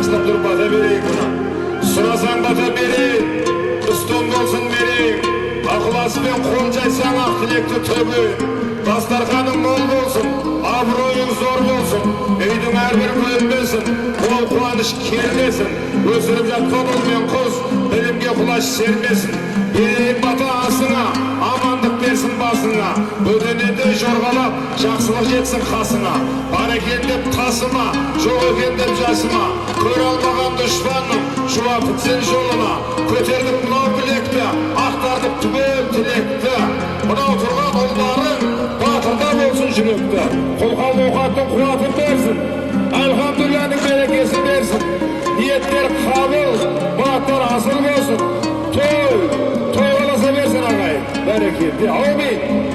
başlap durup bata bereyim buna. Surasan bata bereyim, üstün bolsun bereyim. Akılası ben koncaysan ak dilekti töbeyim. Dastarkanın mol bolsun, abroyun zor bolsun. Öydün her bir bölmesin, kol kuanış kermesin. Ösürüp jatkan olmayan kız, bilimge kulaş sermesin. Bereyim bata asına, amandık bersin basına. Ödenede jorgalap, жақсылық жетсін қасыңа. Бар екен деп тасыма, жоқ екен деп жасыма. Көр алмаған дұшпанның, жуатып сен жолына. Көтердік мынау білекті, ақтардық түбел тілекті. Мынау тұрған ұлдарың, батырда болсын жүректі. Қолқа оқаттың қуатын берсін, әлхамдүлләнің берекесін берсін. Ниеттер қабыл, батыр асыл болсын. Той қаласа берсін ағай, бәрекелді. Аумин.